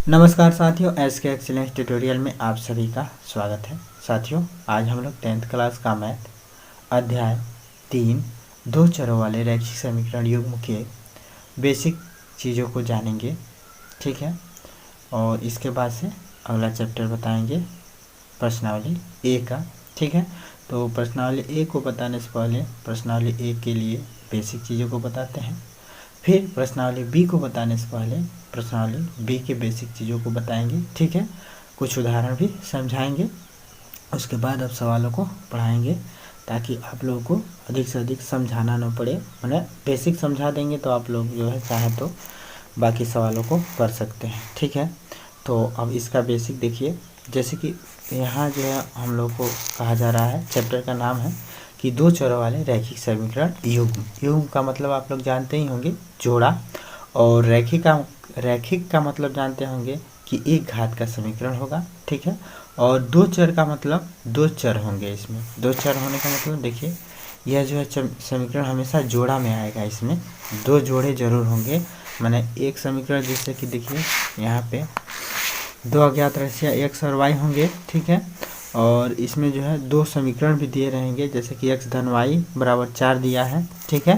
नमस्कार साथियों, SK excellence tutorial में आप सभी का स्वागत है। साथियों, आज हम लोग 10th क्लास का मैथ अध्याय 3 दो चरों वाले रैखिक समीकरण युग्म के बेसिक चीज़ों को जानेंगे। ठीक है, और इसके बाद से अगला चैप्टर बताएंगे प्रश्नावली ए का। ठीक है, तो प्रश्नावली ए को बताने से पहले प्रश्नावली ए के लिए बेसिक चीज़ों को बताते हैं। फिर प्रश्नावली बी को बताने से पहले प्रश्नावली बी के बेसिक चीज़ों को बताएंगे। ठीक है, कुछ उदाहरण भी समझाएंगे। उसके बाद अब सवालों को पढ़ाएंगे ताकि आप लोगों को अधिक से अधिक समझाना न पड़े। मैंने बेसिक समझा देंगे तो आप लोग जो है चाहे तो बाकी सवालों को कर सकते हैं। ठीक है, तो अब इसका बेसिक देखिए। जैसे कि यहाँ जो है हम लोग को कहा जा रहा है, चैप्टर का नाम है कि दो चरों वाले रैखिक समीकरण युग्म। युग्म का मतलब आप लोग जानते ही होंगे, जोड़ा। और रैखिक का मतलब जानते होंगे कि एक घात का समीकरण होगा। ठीक है, और दो चर का मतलब दो चर होंगे। इसमें दो चर होने का मतलब देखिए, यह जो है समीकरण हमेशा जोड़ा में आएगा। इसमें दो जोड़े जरूर होंगे। माने एक समीकरण जैसे कि देखिए यहाँ पे दो अज्ञात राशियाँ एक्स और वाई होंगे। ठीक है, और इसमें जो है दो समीकरण भी दिए रहेंगे, जैसे कि एक्स धन वाई बराबर 4 दिया है। ठीक है,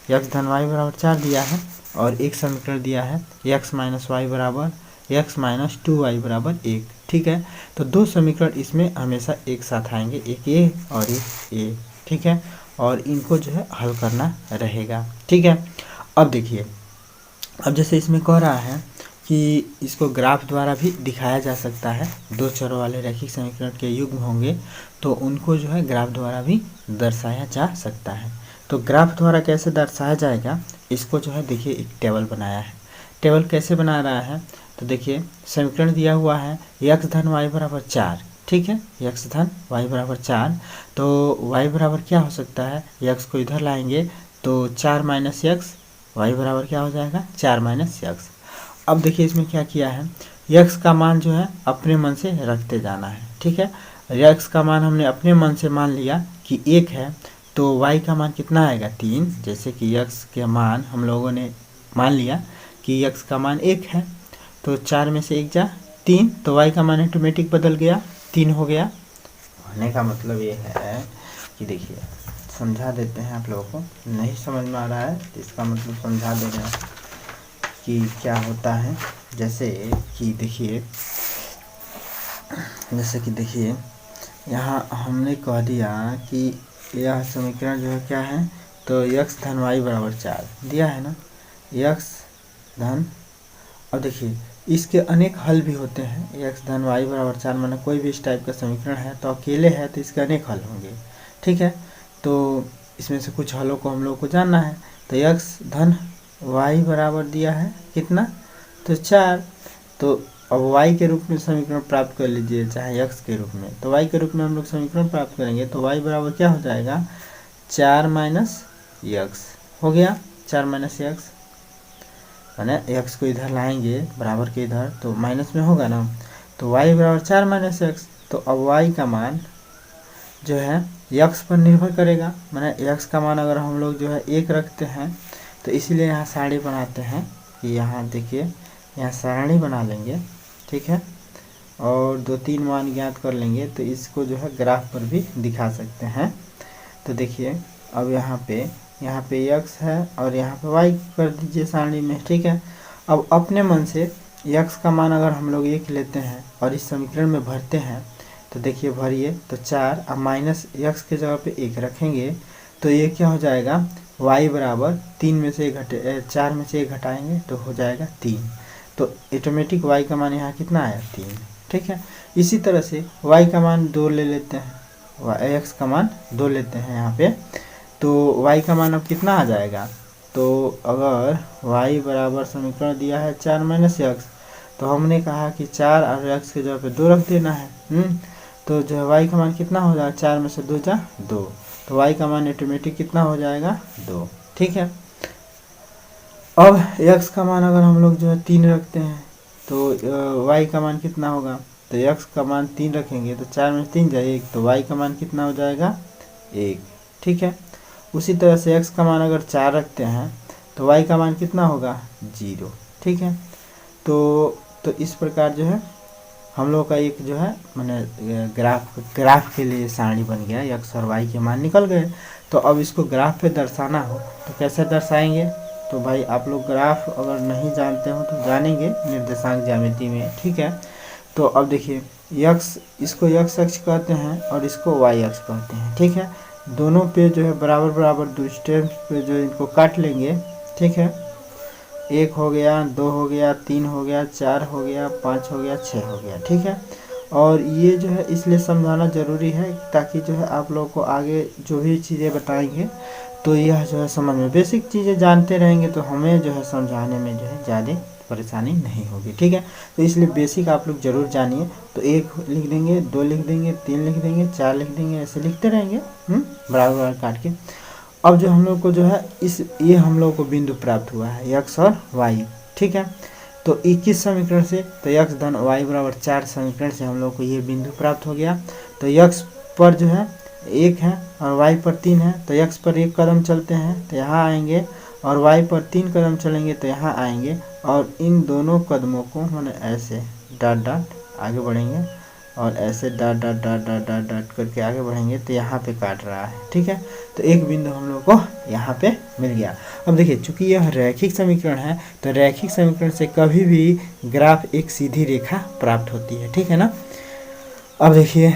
एक्स धन वाई बराबर 4 दिया है, और एक समीकरण दिया है एक्स माइनस वाई बराबर एक्स माइनस 2y बराबर 1। ठीक है, तो दो समीकरण इसमें हमेशा एक साथ आएंगे, एक ए और एक ए। ठीक है, और इनको जो है हल करना रहेगा। ठीक है, अब देखिए, अब जैसे इसमें कह रहा है कि इसको ग्राफ द्वारा भी दिखाया जा सकता है। दो चरों वाले रैखिक समीकरण के युग्म होंगे तो उनको जो है ग्राफ द्वारा भी दर्शाया जा सकता है। तो ग्राफ द्वारा कैसे दर्शाया जाएगा, इसको जो है देखिए एक टेबल बनाया है। टेबल कैसे बना रहा है, तो देखिए समीकरण दिया हुआ है एक्स धन वाई बराबर 4। ठीक है, एक्स धन वाई बराबर 4, तो वाई बराबर क्या हो सकता है, एक्स को इधर लाएंगे तो 4 माइनस एक्स, वाई बराबर क्या हो जाएगा 4 माइनस एक्स। अब देखिए इसमें क्या किया है, यक्स का मान जो है अपने मन से रखते जाना है। ठीक है, यक्स का मान हमने अपने मन से मान लिया कि 1 है, तो वाई का मान कितना आएगा 3। जैसे कि यक्स के मान हम लोगों ने मान लिया कि यक्स का मान 1 है, तो 4 में से 1 जा 3, तो वाई का मान ऑटोमेटिक बदल गया, 3 हो गया। कहने का मतलब ये है कि देखिए समझा देते हैं, आप लोगों को नहीं समझ में आ रहा है तो इसका मतलब समझा दे रहे हैं कि क्या होता है। जैसे कि देखिए, यहाँ हमने कह दिया कि यह समीकरण जो है क्या है, तो यक्स धन वाई बराबर 4 दिया है ना, यक्स धन। अब देखिए इसके अनेक हल भी होते हैं। यक्स धन वाई बराबर 4 माना कोई भी इस टाइप का समीकरण है तो अकेले है तो इसके अनेक हल होंगे। ठीक है, तो इसमें से कुछ हलों को हम लोग को जानना है। तो यक्स धन वाई बराबर दिया है कितना, तो 4। तो अब y के रूप में समीकरण प्राप्त कर लीजिए, चाहे x के रूप में। तो y के रूप में हम लोग समीकरण प्राप्त करेंगे तो y बराबर क्या हो जाएगा 4 माइनस एक्स हो गया। 4 माइनस एक्स मैंने x को इधर लाएंगे बराबर के इधर तो माइनस में होगा ना, तो y बराबर 4 माइनस एक्स। तो अब y का मान जो है x पर निर्भर करेगा। मैंने x का मान अगर हम लोग जो है 1 रखते हैं तो इसीलिए यहाँ सारणी बनाते हैं कि यहाँ देखिए यहाँ सारणी बना लेंगे। ठीक है, और 2-3 मान ज्ञात कर लेंगे तो इसको जो है ग्राफ पर भी दिखा सकते हैं। तो देखिए अब यहाँ पे x है और यहाँ पे y कर दीजिए सारणी में। ठीक है, अब अपने मन से x का मान अगर हम लोग 1 लेते हैं और इस समीकरण में भरते हैं तो देखिए भरिए तो 4, अब माइनस x के जगह पे 1 रखेंगे तो ये क्या हो जाएगा y बराबर 3 में से 4 में से 1 घटाएंगे तो हो जाएगा 3। तो ऑटोमेटिक y का मान यहाँ कितना आया 3। ठीक है, इसी तरह से y का मान 2 ले लेते हैं, x का मान 2 लेते हैं यहाँ पे, तो y का मान अब कितना आ जाएगा। तो अगर y बराबर समीकरण दिया है 4 माइनस एक्स, तो हमने कहा कि 4 और x के जगह पे 2 रख देना है। तो जो y का मान कितना हो जाएगा 4 में से 2 जा 2, तो y का मान ऑटोमेटिक कितना हो जाएगा 2। ठीक है, अब x का मान अगर हम लोग जो है 3 रखते हैं तो y का मान कितना होगा, तो x का मान 3 रखेंगे तो 4 में 3 जाए 1, तो y का मान कितना हो जाएगा 1। ठीक है, उसी तरह से x का मान अगर 4 रखते हैं तो y का मान कितना होगा 0। ठीक है, तो तो इस प्रकार जो है हम लोग का एक जो है मैंने ग्राफ के लिए सारणी बन गया, एक्स और वाई के मान निकल गए। तो अब इसको ग्राफ पे दर्शाना हो तो कैसे दर्शाएंगे? तो भाई आप लोग ग्राफ अगर नहीं जानते हो तो जानेंगे निर्देशांक ज्यामिति में, ठीक है। तो अब देखिए यक्स, इसको यक्स अक्ष कहते हैं और इसको वाई अक्ष कहते हैं, ठीक है। दोनों पे जो है बराबर बराबर डिस्टेंस पे जो इनको काट लेंगे, ठीक है। 1 हो गया, 2 हो गया, 3 हो गया, 4 हो गया, 5 हो गया, 6 हो गया, ठीक है। और ये जो है इसलिए समझाना ज़रूरी है ताकि जो है आप लोगों को आगे जो भी चीज़ें बताएंगे तो यह जो है समझ में, बेसिक चीज़ें जानते रहेंगे तो हमें जो है समझाने में जो है ज़्यादा परेशानी नहीं होगी, ठीक है। तो इसलिए बेसिक आप लोग ज़रूर जानिए। तो 1 लिख देंगे, 2 लिख देंगे, 3 लिख देंगे, 4 लिख देंगे, ऐसे लिखते रहेंगे बराबर बराबर काट के। अब जो हम लोग को जो है ये हम लोग को बिंदु प्राप्त हुआ है एक्स और वाई, ठीक है। तो 21 समीकरण से तो एक्स धन वाई बराबर 4 समीकरण से हम लोग को ये बिंदु प्राप्त हो गया। तो एक्स पर जो है 1 है और वाई पर 3 है, तो एक्स पर 1 कदम चलते हैं तो यहाँ आएंगे, और वाई पर 3 कदम चलेंगे तो यहाँ आएंगे, और इन दोनों कदमों को मैंने ऐसे डॉट डॉट आगे बढ़ेंगे और ऐसे dot dot dot dot dot dot करके आगे बढ़ेंगे तो यहाँ पे काट रहा है, ठीक है। तो एक बिंदु हम लोग को यहाँ पे मिल गया। अब देखिए चूंकि यह रैखिक समीकरण है तो रैखिक समीकरण से कभी भी ग्राफ एक सीधी रेखा प्राप्त होती है, ठीक है ना। अब देखिए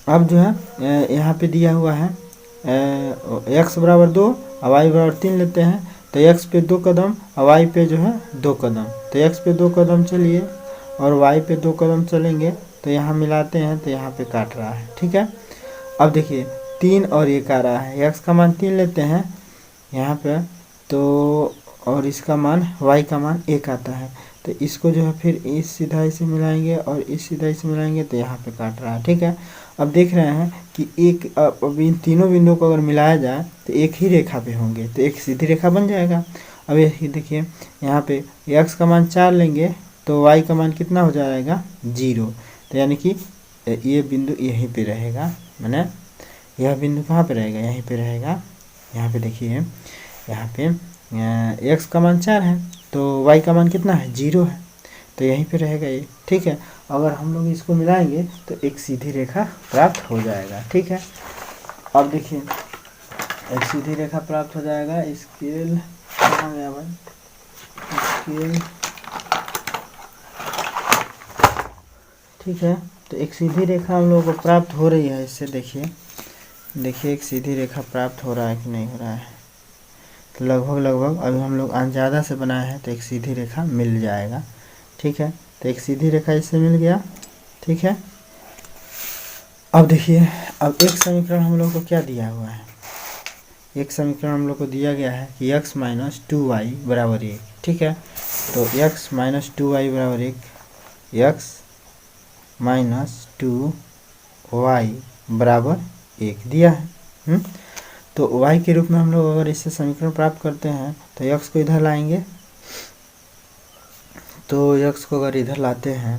अब जो है यहाँ पे दिया हुआ है एक्स बराबर 2 और वाई बराबर 3 लेते हैं, तो एक्स पे 2 कदम और वाई पे जो है 2 कदम, तो एक्स पे 2 कदम चलिए और वाई पे 2 कदम चलेंगे तो यहाँ मिलाते हैं तो यहाँ पे काट रहा है, ठीक है। अब देखिए 3 और 1 आ रहा है, एक्स का मान 3 लेते हैं यहाँ पे तो, और इसका मान वाई का मान 1 आता है, तो इसको जो है फिर इस सिधाई से मिलाएंगे और इस सिधाई से मिलाएंगे तो यहाँ पे काट रहा है, ठीक है। अब देख रहे हैं कि अब इन तीनों बिंदुओं को अगर मिलाया जाए तो एक ही रेखा पे होंगे तो एक सीधी रेखा बन जाएगा। अब ये देखिए यहाँ पे एक्स का मान 4 लेंगे तो वाई का मान कितना हो जाएगा 0, तो यानी कि ये बिंदु यहीं पे रहेगा, माने यह बिंदु कहाँ पे रहेगा, यहीं पे रहेगा। यहाँ पे देखिए यहाँ पे एक्स का मान 4 है तो वाई का मान कितना है 0 है, तो यहीं पे रहेगा ये, ठीक है। अगर हम लोग इसको मिलाएंगे तो एक सीधी रेखा प्राप्त हो जाएगा, ठीक है। अब देखिए एक सीधी रेखा प्राप्त हो जाएगा, स्केल कहाँ गया भाई, स्केल, ठीक है। तो एक सीधी रेखा हम लोगों को प्राप्त हो रही है इससे, देखिए एक सीधी रेखा प्राप्त हो रहा है कि नहीं हो रहा है, तो लगभग अभी हम लोग ज़्यादा से बनाए हैं तो एक सीधी रेखा मिल जाएगा, ठीक है। तो एक सीधी रेखा इससे मिल गया, ठीक है। अब देखिए अब एक समीकरण हम लोग को क्या दिया हुआ है, एक समीकरण हम लोग को दिया गया है कि x माइनस 2y बराबर 1, ठीक है। तो x माइनस 2y बराबर 1, x माइनस 2y बराबर 1 दिया है। तो y के रूप में हम लोग अगर इससे समीकरण प्राप्त करते हैं तो x को इधर लाएंगे, तो x को अगर इधर लाते हैं,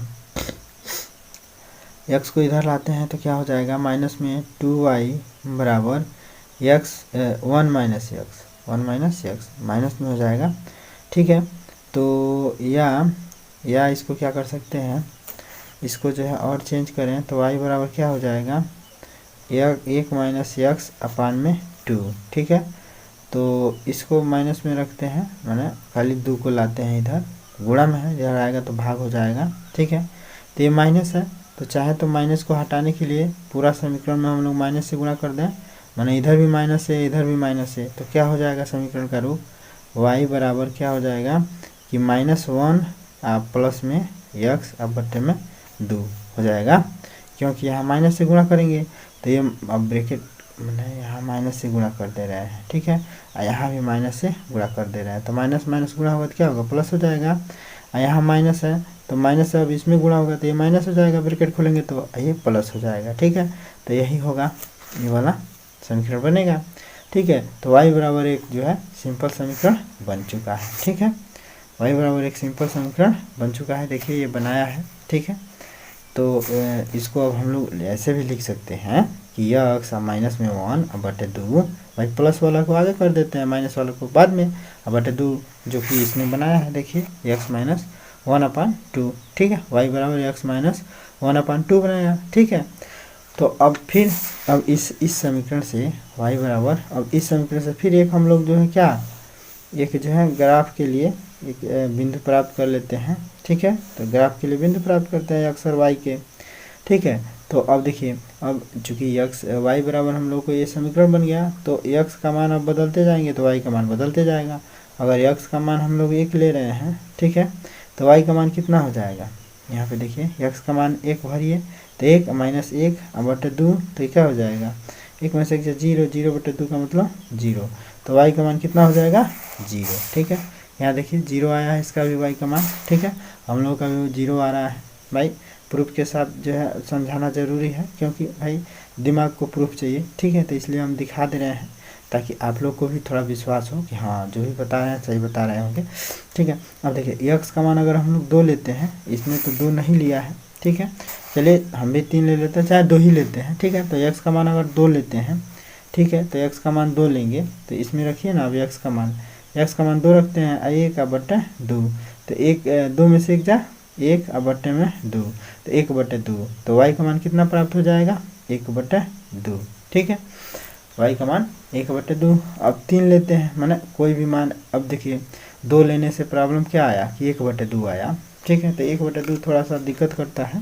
x को इधर लाते हैं तो क्या हो जाएगा, माइनस में 2y बराबर x 1 माइनस एक्स माइनस में हो जाएगा, ठीक है। तो या इसको क्या कर सकते हैं, इसको जो है और चेंज करें तो y बराबर क्या हो जाएगा 1 माइनस एक्स अपान में 2, ठीक है। तो इसको माइनस में रखते हैं, मैंने खाली 2 को लाते हैं इधर, गुणा में है, इधर आएगा तो भाग हो जाएगा, ठीक है। तो ये माइनस है तो चाहे तो माइनस को हटाने के लिए पूरा समीकरण में हम लोग माइनस से गुणा कर दें, माने इधर भी माइनस है इधर भी माइनस है, तो क्या हो जाएगा समीकरण का रूप y बराबर क्या हो जाएगा कि -1 प्लस में x अब बट्टे में 2 हो जाएगा, क्योंकि यहाँ माइनस से गुणा करेंगे तो ये अब ब्रैकेट मैंने यहाँ माइनस से गुणा कर दे रहे हैं, ठीक है। यहाँ भी माइनस से गुणा कर दे रहे हैं तो माइनस माइनस गुणा होगा तो क्या होगा प्लस हो जाएगा, यहाँ माइनस है तो माइनस है, अब इसमें गुणा होगा तो ये माइनस हो जाएगा, ब्रैकेट खोलेंगे तो ये प्लस हो जाएगा, ठीक है। तो यही होगा, ये वाला समीकरण बनेगा, ठीक है। तो y बराबर 1 जो है सिंपल समीकरण बन चुका है, ठीक है। y बराबर 1 सिंपल समीकरण बन चुका है, देखिए ये बनाया है, ठीक है। तो इसको अब हम लोग ऐसे भी लिख सकते हैं कि यह x माइनस में 1 अब बटे 2, भाई प्लस वाला को आगे कर देते हैं, माइनस वाला को बाद में, अब बटे 2 जो कि इसने बनाया है, देखिए x माइनस 1/2, ठीक है। y बराबर x माइनस 1/2 बनाएगा, ठीक है। तो अब फिर अब इस समीकरण से y बराबर, अब इस समीकरण से फिर एक हम लोग जो है क्या, एक जो है ग्राफ के लिए एक बिंदु प्राप्त कर लेते हैं, ठीक है। तो ग्राफ के लिए बिंदु प्राप्त करते हैं x और y के, ठीक है। तो अब देखिए, अब चूंकि x y बराबर हम लोग को ये समीकरण बन गया, तो x का मान अब बदलते जाएंगे तो y का मान बदलते जाएगा। अगर x का मान हम लोग 1 ले रहे हैं, ठीक है, तो y का मान कितना हो जाएगा, यहाँ पे देखिए x का मान 1 भरिए, तो 1 माइनस 1/2, तो क्या हो जाएगा, 1 में से 1 0, 0/2 का मतलब 0, तो y का मान कितना हो जाएगा 0, ठीक है। यहाँ देखिए 0 आया है, इसका भी y का मान, ठीक है। हम लोग का भी 0 आ रहा है भाई। प्रूफ के साथ जो है समझाना ज़रूरी है, क्योंकि भाई दिमाग को प्रूफ चाहिए, ठीक है। तो इसलिए हम दिखा दे रहे हैं ताकि आप लोग को भी थोड़ा विश्वास हो कि हाँ जो भी बता रहे हैं सही बता रहे होंगे, ठीक है। अब देखिए x का मान अगर हम लोग 2 लेते हैं, इसमें तो 2 नहीं लिया है, ठीक है। चलिए हम भी 3 ले लेते हैं, चाहे 2 ही लेते हैं, ठीक है। तो x का मान अगर 2 लेते हैं, ठीक है, तो x का मान 2 लेंगे, तो इसमें रखिए ना अब x का मान 2 रखते हैं, 1/2, तो 2 में से 1 जा 1/2, तो 1/2, तो y का मान कितना प्राप्त हो जाएगा 1/2, ठीक है। y का मान 1/2। अब 3 लेते हैं, माने कोई भी मान, अब देखिए 2 लेने से प्रॉब्लम क्या आया कि 1/2 आया, ठीक है। तो 1/2 थोड़ा सा दिक्कत करता है,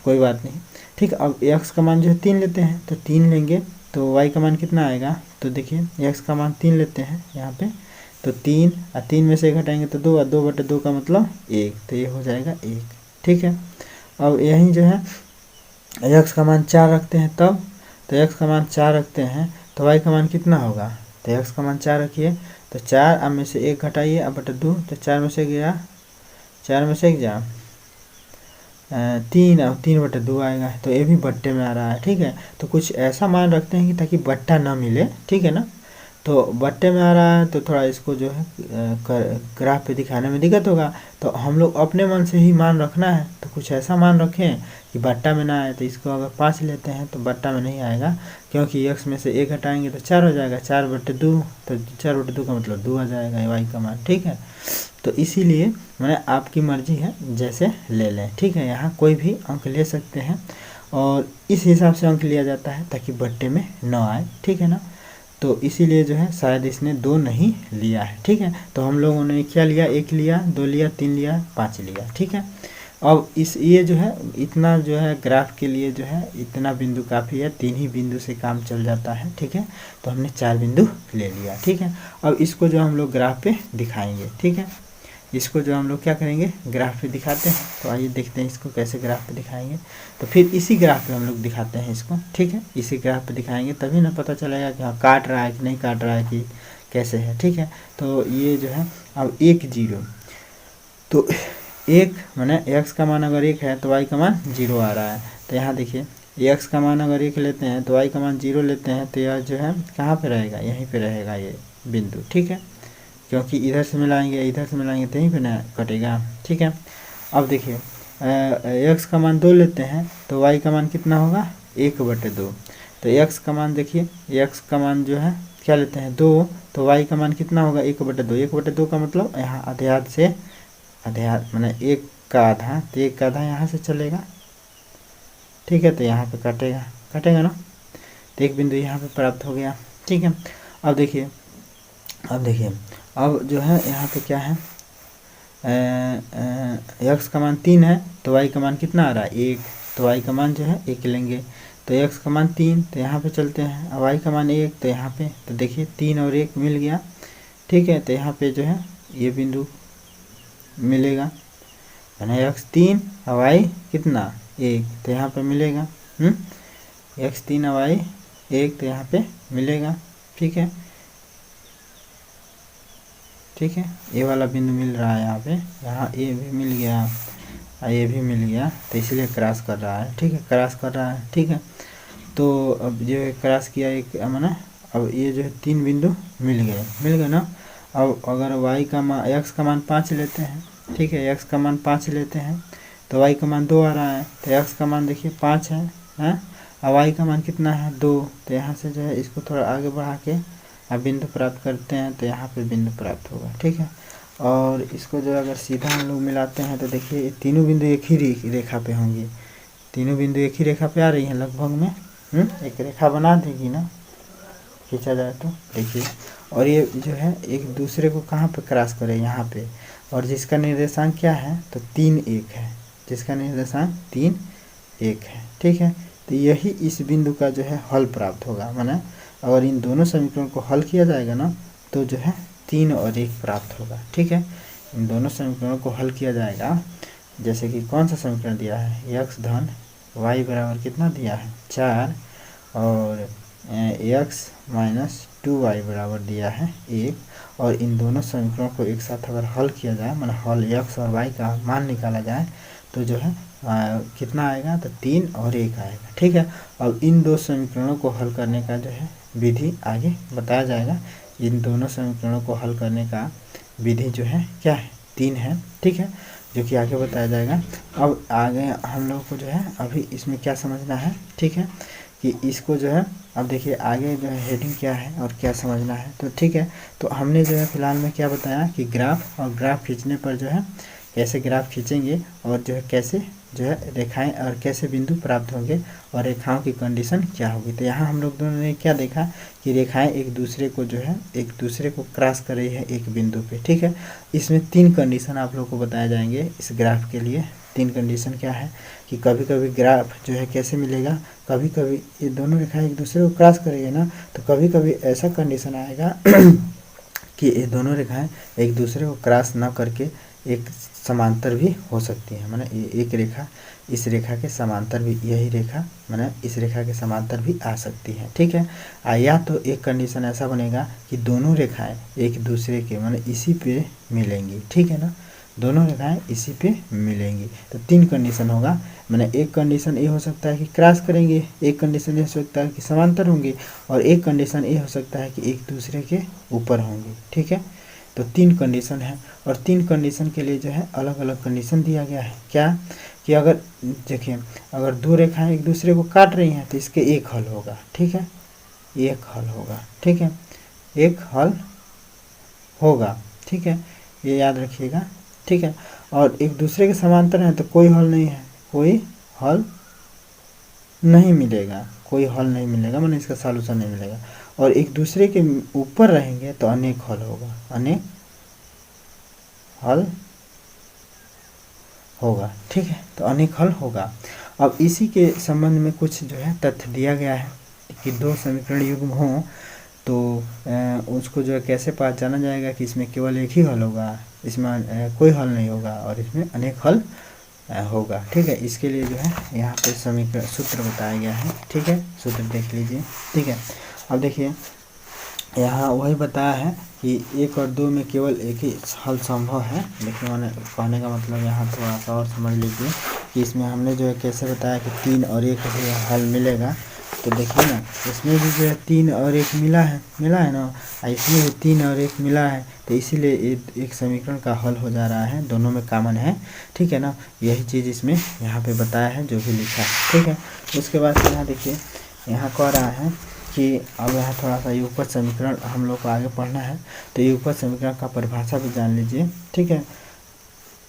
कोई बात नहीं, ठीक है। अब x का मान जो है 3 लेते हैं, तो 3 लेंगे तो y का मान कितना आएगा, तो देखिए x का मान 3 लेते हैं यहाँ पे, तो 3 और 3 में से 1 हटाएंगे तो 2, और 2/2 का मतलब 1, तो ये हो जाएगा 1, ठीक है। अब यहीं जो है x का मान 4 रखते हैं तब, तो x का मान 4 रखते हैं तो y का मान कितना होगा, तो x का मान 4 रखिए, तो 4 अब में से 1 घटाइए, अब बटा 2, तो 4 में से गया 4 में से 1 जा 3, और 3/2 आएगा, तो ये भी बट्टे में आ रहा है, ठीक है। तो कुछ ऐसा मान रखते हैं कि ताकि बट्टा ना मिले, ठीक है ना। तो बट्टे में आ रहा है तो थोड़ा इसको जो है ग्राफ पे दिखाने में दिक्कत होगा, तो हम लोग अपने मन से ही मान रखना है, तो कुछ ऐसा मान रखें कि बट्टा में ना आए। तो इसको अगर 5 लेते हैं तो बट्टा में नहीं आएगा, क्योंकि x में से 1 हटाएंगे तो 4 हो जाएगा, 4/2, तो 4/2 का मतलब 2 आ जाएगा y का मान, ठीक है। तो इसीलिए मैंने आपकी मर्जी है जैसे ले लें, ठीक है। यहाँ कोई भी अंक ले सकते हैं और इस हिसाब से अंक लिया जाता है ताकि बट्टे में न आए, ठीक है ना। तो इसीलिए जो है शायद इसने 2 नहीं लिया है, ठीक है। तो हम लोगों ने क्या लिया, 1 लिया, 2 लिया, 3 लिया, 5 लिया, ठीक है। अब ये जो है इतना जो है ग्राफ के लिए जो है इतना बिंदु काफ़ी है, 3 ही बिंदु से काम चल जाता है, ठीक है। तो हमने 4 बिंदु ले लिया, ठीक है। अब इसको जो हम लोग ग्राफ पे दिखाएंगे, ठीक है। इसको जो हम लोग क्या करेंगे ग्राफ पे दिखाते हैं, तो आइए देखते हैं इसको कैसे ग्राफ पे दिखाएंगे। तो फिर इसी ग्राफ पे हम लोग दिखाते हैं इसको, ठीक है। इसी ग्राफ पे दिखाएंगे तभी ना पता चलेगा कि हाँ काट रहा है कि नहीं काट रहा है कि कैसे है, ठीक है। तो ये जो है अब 1 0, तो 1 माने x का मान अगर 1 है तो y का मान 0 आ रहा है। तो यहाँ देखिए x का मान अगर 1 लेते हैं तो y का मान 0 लेते हैं, तो यह जो है कहाँ पे रहेगा, यहीं पे रहेगा ये बिंदु, ठीक है। क्योंकि इधर से मिलाएंगे तो यहीं पे ना कटेगा, ठीक है। अब देखिए x का मान 2 लेते हैं तो y का मान कितना होगा 1/2, तो x का मान देखिए, x का मान जो है क्या लेते हैं 2, तो y का मान कितना होगा 1/2, 1/2 का मतलब यहाँ आधे से आधे मैंने 1 का आधा, तो 1 का आधा यहाँ से चलेगा, ठीक है। तो यहाँ पे कटेगा ना, तो एक बिंदु यहाँ पे प्राप्त हो गया, ठीक है। अब देखिए अब जो है यहाँ पे क्या है, x का मान 3 है तो y का मान कितना आ रहा है 1, तो y का मान जो है 1 लेंगे, तो x का मान 3, तो यहाँ पे चलते हैं, अब y का मान 1, तो यहाँ पे तो देखिए 3 और 1 मिल गया, ठीक है। तो यहाँ पे जो है ये बिंदु मिलेगा, यानी x 3 और y कितना 1, तो यहाँ पे मिलेगा, x 3 और y 1, तो यहाँ पे मिलेगा, ठीक है, ठीक है। ये वाला बिंदु मिल रहा है यहाँ पे, यहाँ ए भी मिल गया और ये भी मिल गया, तो इसलिए क्रॉस कर रहा है, ठीक है, क्रॉस कर रहा है, ठीक है। तो अब जो है क्रॉस किया एक माना, अब ये जो है 3 बिंदु मिल गए ना। अब अगर y का मान x का मान 5 लेते हैं, ठीक है, x का मान 5 लेते हैं तो y का मान 2 आ रहा है, तो x का मान देखिए 5 है, और y का मान कितना है 2, तो यहाँ से जो है इसको थोड़ा आगे बढ़ा के अब बिंदु प्राप्त करते हैं, तो यहाँ पे बिंदु प्राप्त होगा, ठीक है। और इसको जो अगर सीधा हम लोग मिलाते हैं तो देखिए तीनों बिंदु एक ही रेखा पे होंगे, तीनों बिंदु एक ही रेखा पे आ रही हैं लगभग में। एक रेखा बना देगी ना खींचा जाए तो देखिए, और ये जो है एक दूसरे को कहाँ पे क्रॉस करे, यहाँ पे, और जिसका निर्देशांक क्या है तो 3 1 है, जिसका निर्देशांक 3 1 है। ठीक है, तो यही इस बिंदु का जो है हल प्राप्त होगा। माने अगर इन दोनों समीकरणों को हल किया जाएगा ना तो जो है 3 और 1 प्राप्त होगा। ठीक है, इन दोनों समीकरणों को हल किया जाएगा। जैसे कि कौन सा समीकरण दिया है, x धन y बराबर कितना दिया है 4 और x माइनस 2y बराबर दिया है 1, और इन दोनों समीकरणों को एक साथ अगर हल किया जाए, मतलब हल x और y का मान निकाला जाए तो जो है कितना आएगा तो 3 और 1 आएगा। ठीक है, अब इन दो समीकरणों को हल करने का जो है विधि आगे बताया जाएगा। इन दोनों समीकरणों को हल करने का विधि जो है क्या है 3 है। ठीक है, जो कि आगे बताया जाएगा। अब आगे हम लोग को जो है अभी इसमें क्या समझना है, ठीक है, कि इसको जो है अब देखिए आगे जो है हेडिंग क्या है और क्या समझना है। तो ठीक है, तो हमने जो है फिलहाल में क्या बताया कि ग्राफ, और ग्राफ खींचने पर जो है कैसे ग्राफ खींचेंगे और जो है कैसे जो है रेखाएं और कैसे बिंदु प्राप्त होंगे और रेखाओं की कंडीशन क्या होगी। तो यहाँ हम लोग दोनों ने क्या देखा कि रेखाएं एक दूसरे को जो है एक दूसरे को क्रॉस कर रही है एक बिंदु पे। ठीक है, इसमें 3 कंडीशन आप लोग को बताए जाएंगे इस ग्राफ के लिए। 3 कंडीशन क्या है कि कभी कभी ग्राफ जो है कैसे मिलेगा, कभी कभी ये दोनों रेखाएं एक दूसरे को क्रॉस करेगी ना, तो कभी कभी ऐसा कंडीशन आएगा कि ये दोनों रेखाएं एक दूसरे को क्रॉस ना करके एक समांतर भी हो सकती है। माने एक रेखा इस रेखा के समांतर भी, यही रेखा माने इस रेखा के समांतर भी आ सकती है। ठीक है, या तो एक कंडीशन ऐसा बनेगा कि दोनों रेखाएं एक दूसरे के माने इसी पे मिलेंगी। ठीक है ना, दोनों रेखाएं इसी पे मिलेंगी। तो 3 कंडीशन होगा। मैंने एक कंडीशन ये हो सकता है कि क्रॉस करेंगे, एक कंडीशन ये हो सकता है कि समांतर होंगे, और एक कंडीशन ये हो सकता है कि एक दूसरे के ऊपर होंगे। ठीक है, तो 3 कंडीशन है, और 3 कंडीशन के लिए जो है अलग अलग कंडीशन दिया गया है। क्या कि अगर देखिए अगर 2 रेखाएं एक दूसरे को काट रही हैं तो इसके एक हल होगा। ठीक है, एक हल होगा। ठीक है, एक हल होगा। ठीक है, ये याद रखिएगा। ठीक है, और एक दूसरे के समांतर हैं तो कोई हल नहीं है, कोई हल नहीं मिलेगा, कोई हल नहीं मिलेगा, माने इसका सॉल्यूशन नहीं मिलेगा। और एक दूसरे के ऊपर रहेंगे तो अनेक हल होगा, अनेक हल होगा। ठीक है, तो अनेक हल होगा। अब इसी के संबंध में कुछ जो है तथ्य दिया गया है कि 2 समीकरण युग्म हों तो उसको जो है कैसे पहचाना जाएगा कि इसमें केवल एक ही हल होगा, इसमें कोई हल नहीं होगा और इसमें अनेक हल होगा। ठीक है, इसके लिए जो है यहाँ पे समीकरण सूत्र बताया गया है। ठीक है, सूत्र देख लीजिए। ठीक है, अब देखिए यहाँ वही बताया है कि 1 और 2 में केवल एक ही हल संभव है। देखिए मैंने कहने का मतलब यहाँ थोड़ा सा और समझ लीजिए कि इसमें हमने जो है कैसे बताया कि 3 और 1 ही हल मिलेगा। तो देखिए ना, इसमें भी जो है 3 और 1 मिला है ना, इसमें भी 3 और 1 मिला है, तो इसीलिए एक समीकरण का हल हो जा रहा है, दोनों में कॉमन है। ठीक है ना, यही चीज़ इसमें यहाँ पे बताया है जो भी लिखा है। ठीक है, उसके बाद यहाँ देखिए यहाँ कह रहा है कि अब यहाँ थोड़ा सा युगपत समीकरण हम लोग को आगे पढ़ना है, तो युगपत समीकरण का परिभाषा भी जान लीजिए। ठीक है,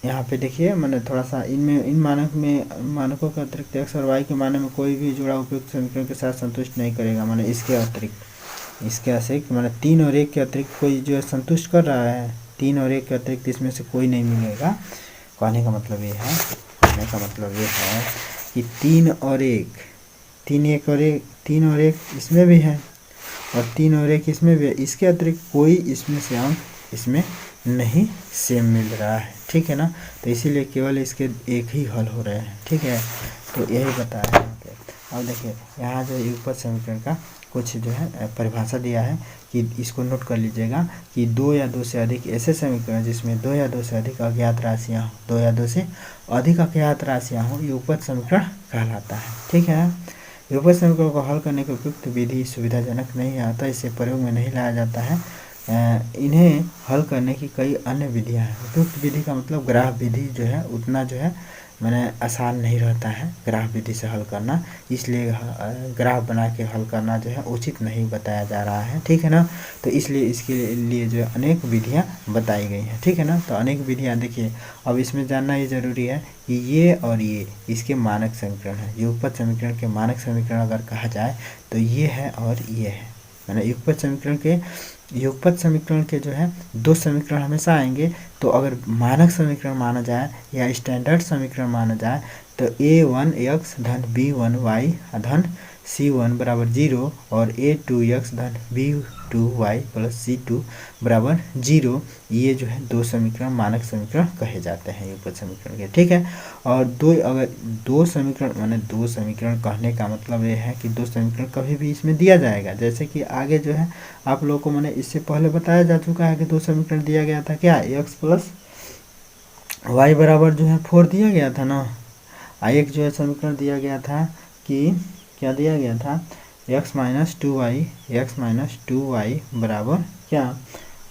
यहाँ पे देखिए मैंने थोड़ा सा इनमें इन मानकों के अतिरिक्त x और y के मानों में कोई भी जुड़ा उपयुक्त समीकरण के साथ संतुष्ट नहीं करेगा। माने इसके अतिरिक्त माने 3 और 1 के अतिरिक्त कोई जो है संतुष्ट कर रहा है, 3 और 1 के अतिरिक्त इसमें से कोई नहीं मिलेगा। कहने का मतलब ये है कि 3 और 1 इसमें भी है और 3 और 1 इसमें भी है, इसके अतिरिक्त कोई इसमें से अंक इसमें नहीं सेम मिल रहा है। ठीक है ना, तो इसीलिए केवल इसके एक ही हल हो रहे हैं। ठीक है, तो यही बताया है। अब देखिए यहाँ जो युगपत समीकरण का कुछ जो है परिभाषा दिया है कि इसको नोट कर लीजिएगा कि 2 या 2 से अधिक ऐसे समीकरण जिसमें 2 या 2 से अधिक अज्ञात राशियाँ हों, 2 या 2 से अधिक अज्ञात राशियाँ हों, युगपत समीकरण कहलाता है। ठीक है, युगपत समीकरण को हल करने की उपयुक्त विधि सुविधाजनक नहीं आता, इसे प्रयोग में नहीं लाया जाता है। इन्हें हल करने की कई अन्य विधियां हैं। उपयुक्त विधि का मतलब ग्राफ विधि जो है उतना जो है मैंने आसान नहीं रहता है ग्राफ विधि से हल करना, इसलिए ग्राफ बना के हल करना जो है उचित नहीं बताया जा रहा है, ठीक है ना। तो इसलिए इसके लिए जो है अनेक विधियाँ बताई गई हैं, ठीक है ना। तो अनेक विधियाँ देखिए, अब इसमें जानना ये ज़रूरी है कि ये और ये इसके मानक समीकरण है। युगपत समीकरण के मानक समीकरण अगर कहा जाए तो ये है और ये है। मैंने युगपत समीकरण के जो है दो समीकरण हमेशा आएंगे। तो अगर मानक समीकरण माना जाए या स्टैंडर्ड समीकरण माना जाए तो a1x धन b1y धन c1 बराबर 0 और a2x धन b2y प्लस c2 बराबर 0, ये जो है दो समीकरण मानक समीकरण कहे जाते हैं युगपत समीकरण के, ठीक है। और दो समीकरण माने दो समीकरण कहने का मतलब ये है कि दो समीकरण कभी भी इसमें दिया जाएगा। जैसे कि आगे जो है आप लोगों को मैंने इससे पहले बताया जा चुका है कि दो समीकरण दिया गया था, क्या x प्लस वाई बराबर जो है 4 दिया गया था ना। एक जो है समीकरण दिया गया था कि क्या दिया गया था, x माइनस टू वाई बराबर क्या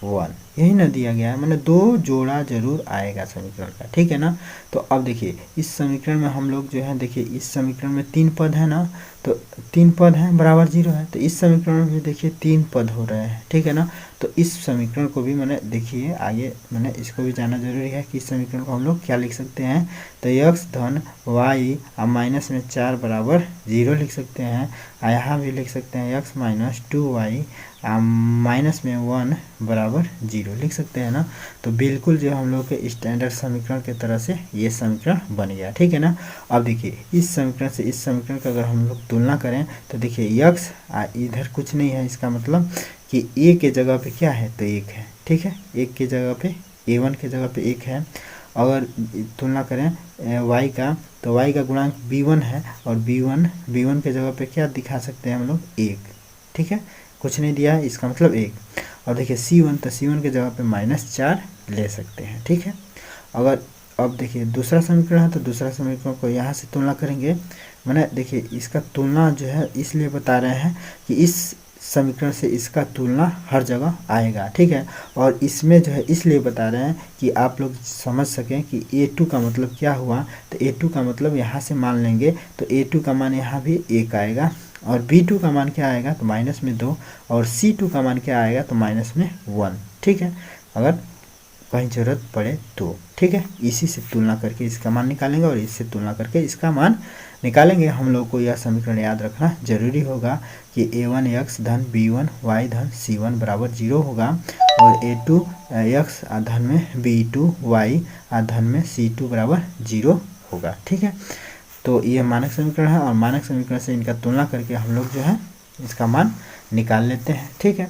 1, यही ना दिया गया है। मैंने दो जोड़ा जरूर आएगा समीकरण का, ठीक है ना। तो अब देखिए इस समीकरण में हम लोग जो है, देखिए इस समीकरण में 3 पद है ना, तो 3 पद हैं बराबर 0 है। तो इस समीकरण में भी देखिए 3 पद हो रहे हैं, ठीक है ना। तो इस समीकरण को भी मैंने देखिए आगे मैंने इसको भी जानना जरूरी है कि इस समीकरण को हम लोग क्या लिख सकते हैं। तो x धन y और माइनस में 4 बराबर 0 लिख सकते हैं। यहाँ भी लिख सकते हैं x माइनस 2y माइनस में 1 बराबर 0 लिख सकते हैं ना। तो बिल्कुल जो हम लोग के स्टैंडर्ड समीकरण की तरह से ये समीकरण बन गया, ठीक है ना। अब देखिए इस समीकरण से इस समीकरण का अगर हम लोग तुलना करें तो देखिए x इधर कुछ नहीं है, इसका मतलब कि a के जगह पे क्या है तो 1 है, ठीक है। 1 के जगह पे a1 के जगह पे 1 है। अगर तुलना करें y का तो y का गुणांक b1 है और b1 के जगह पे क्या दिखा सकते हैं हम लोग 1, ठीक है। कुछ नहीं दिया है, इसका मतलब 1। और देखिए c1 तो c1 के जगह पे -4 ले सकते हैं, ठीक है। अगर अब देखिए दूसरा समीकरण है तो दूसरा समीकरण को यहाँ से तुलना करेंगे। मैंने देखिए इसका तुलना जो है इसलिए बता रहे हैं कि इस समीकरण से इसका तुलना हर जगह आएगा, ठीक है। और इसमें जो है इसलिए बता रहे हैं कि आप लोग समझ सकें कि a2 का मतलब क्या हुआ। तो a2 का मतलब यहाँ से मान लेंगे तो a2 का मान यहाँ भी 1 आएगा और b2 का मान क्या आएगा तो माइनस में 2 और c2 का मान क्या आएगा तो माइनस में 1, ठीक है। अगर कहीं जरूरत पड़े तो, ठीक है। इसी से तुलना करके इसका मान निकालेंगे और इससे तुलना करके इसका मान निकालेंगे। हम लोग को यह समीकरण याद रखना जरूरी होगा कि a1x धन b1y धन c1 बराबर 0 होगा और a2x धन में b2y धन में c2 बराबर 0 होगा, ठीक है। तो ये मानक समीकरण है और मानक समीकरण से इनका तुलना करके हम लोग जो है इसका मान निकाल लेते हैं, ठीक है।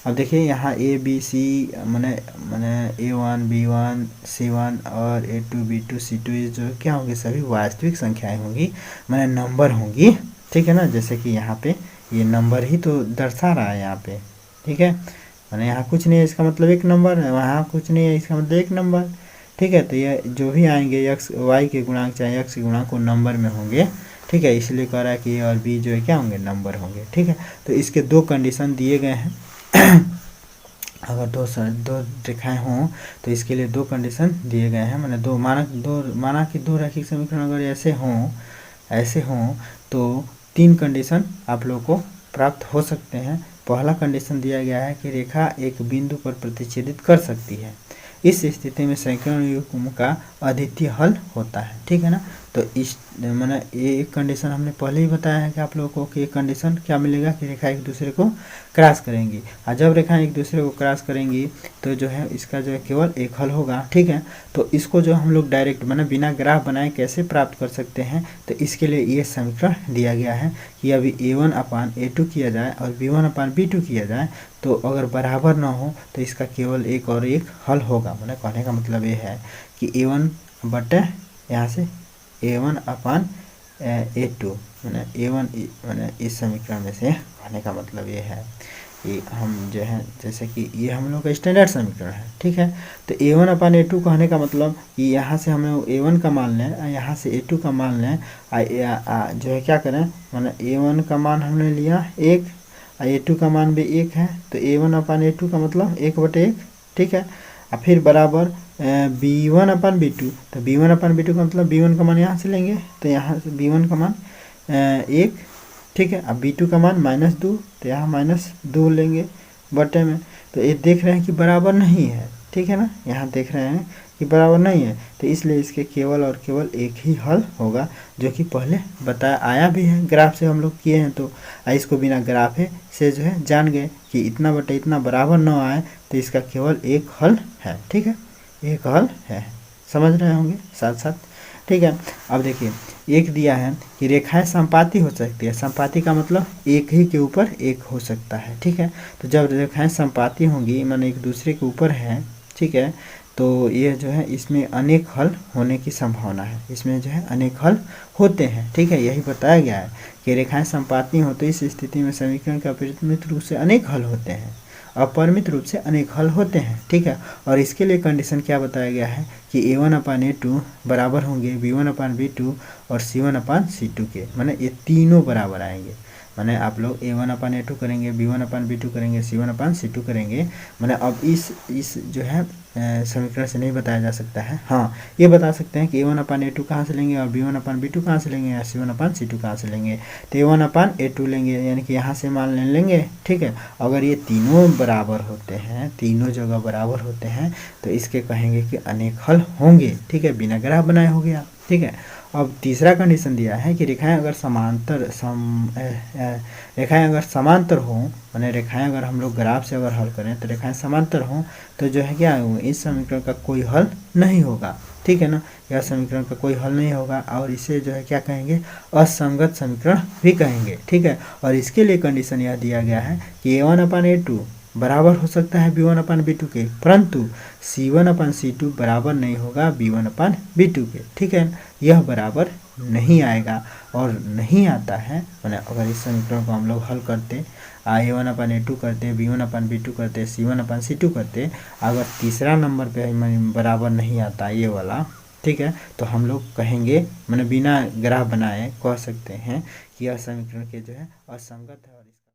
अब देखिए यहाँ a b c मैंने a1 b1 c1 और a2 b2 c2 जो क्या होंगे सभी वास्तविक संख्याएं होंगी, मैंने नंबर होंगी, ठीक है ना। जैसे कि यहाँ पे ये नंबर ही तो दर्शा रहा है यहाँ पे, ठीक है। मैंने यहाँ कुछ नहीं है इसका मतलब 1 नंबर है, वहाँ कुछ नहीं है इसका मतलब 1 नंबर, ठीक है। तो ये जो भी आएंगे x y के गुणांक चाहे x के गुणांक को नंबर में होंगे, ठीक है। इसलिए कह रहा है कि a और b जो है क्या होंगे नंबर होंगे, ठीक है। तो इसके दो कंडीशन दिए गए हैं। अगर दो रेखाएं हों तो इसके लिए दो कंडीशन दिए गए हैं। मैंने माना कि दो रैखिक समीकरण अगर ऐसे हों तो 3 कंडीशन आप लोग को प्राप्त हो सकते हैं। पहला कंडीशन दिया गया है कि रेखा एक बिंदु पर प्रतिच्छेदित कर सकती है। इस स्थिति में समीकरण युग्म का अद्वितीय हल होता है, ठीक है ना। तो इस मैंने ये एक कंडीशन हमने पहले ही बताया है कि आप लोगों को कि एक कंडीशन क्या मिलेगा कि रेखा एक दूसरे को क्रॉस करेंगी और जब रेखा एक दूसरे को क्रॉस करेंगी तो जो है इसका जो है केवल एक हल होगा, ठीक है। तो इसको जो हम लोग डायरेक्ट मैंने बिना ग्राफ बनाए कैसे प्राप्त कर सकते हैं, तो इसके लिए ये समीकरण दिया गया है कि अभी a1/a2 किया जाए और b1/b2 किया जाए तो अगर बराबर ना हो तो इसका केवल एक और एक हल होगा। मैंने कहने का मतलब ये है कि a1 बटे यहाँ से a1/a2 मैंने a1 मैंने इस समीकरण में से कहने का मतलब ये है कि हम जो है जैसे कि ये हम लोग का स्टैंडर्ड समीकरण है, ठीक है। तो a1/a2 कहने का मतलब कि यहाँ से हम लोग a1 का मान लें, यहाँ से a2 का मान लें, जो है क्या करें मैंने a1 का मान हमने लिया 1, a2 का मान भी 1 है। तो a1/a2 का मतलब 1/1, ठीक है। और फिर बराबर b1/b2। तो b1/b2 का मतलब b1 का मान यहाँ से लेंगे, तो यहाँ से b1 का मान 1, ठीक है। अब b2 का मान -2, तो यहाँ -2 लेंगे बटे में। तो ये देख रहे हैं कि बराबर नहीं है, ठीक है ना, यहाँ देख रहे हैं कि बराबर नहीं है, तो इसलिए इसके केवल और केवल एक ही हल होगा, जो कि पहले बताया आया भी है, ग्राफ से हम लोग किए हैं। तो इसको बिना ग्राफ से जो है जान गए कि इतना बटे इतना बराबर न आए, तो इसका केवल एक हल है, ठीक है, एक हल है। समझ रहे होंगे साथ साथ, ठीक है। अब देखिए एक दिया है कि रेखाएं संपाती हो सकती है। संपाती का मतलब एक ही के ऊपर एक हो सकता है, ठीक है। तो जब रेखाएं संपाती होंगी माने एक दूसरे के ऊपर हैं, ठीक है, तो ये जो है इसमें अनेक हल होने की संभावना है, इसमें जो है अनेक हल होते हैं, ठीक है। यही बताया गया है कि रेखाएं संपाती हो तो इस स्थिति में समीकरण के अपरिमित रूप से अनेक हल होते हैं, अपरिमित रूप से अनेक हल होते हैं, ठीक है। और इसके लिए कंडीशन क्या बताया गया है कि a1/a2 बराबर होंगे b1/b2 और c1/c2 के, माने ये तीनों बराबर आएंगे। माने आप लोग a1/a2 करेंगे, b1/b2 करेंगे, c1/c2 करेंगे, माने अब इस जो है समीकरण से नहीं बताया जा सकता है। हाँ, ये बता सकते हैं कि a1/a2 कहाँ से लेंगे और b1/b2 कहाँ से लेंगे या c1/c2 कहाँ से लेंगे। तो a1/a2 लेंगे, यानी कि यहाँ से मान लेंगे, ठीक है। अगर ये तीनों बराबर होते हैं, तीनों जगह बराबर होते हैं, तो इसके कहेंगे कि अनेक हल होंगे, ठीक है, बिना ग्राफ बनाए हो गया, ठीक है। अब तीसरा कंडीशन दिया है कि रेखाएं अगर समांतर हों, माने रेखाएं अगर हम लोग ग्राफ से अगर हल करें तो रेखाएं समांतर हों, तो जो है क्या होगा, इस समीकरण का कोई हल नहीं होगा, ठीक है ना, यह समीकरण का कोई हल नहीं होगा, और इसे जो है क्या कहेंगे, असंगत समीकरण भी कहेंगे, ठीक है। और इसके लिए कंडीशन यह दिया गया है कि a1/a2 बराबर हो सकता है b1/b2 के, परंतु c1/c2 बराबर नहीं होगा b1/b2 के, ठीक है। यह बराबर नहीं आएगा और नहीं आता है, मैंने अगर इस समीकरण को हम लोग हल करते, a1/a2 करते, b1/b2 करते, c1/c2 करते, अगर तीसरा नंबर पे बराबर नहीं आता ये वाला, ठीक है, तो हम लोग कहेंगे, मैंने बिना ग्राफ बनाए कह सकते हैं कि यह समीकरण के जो है असंगत है। और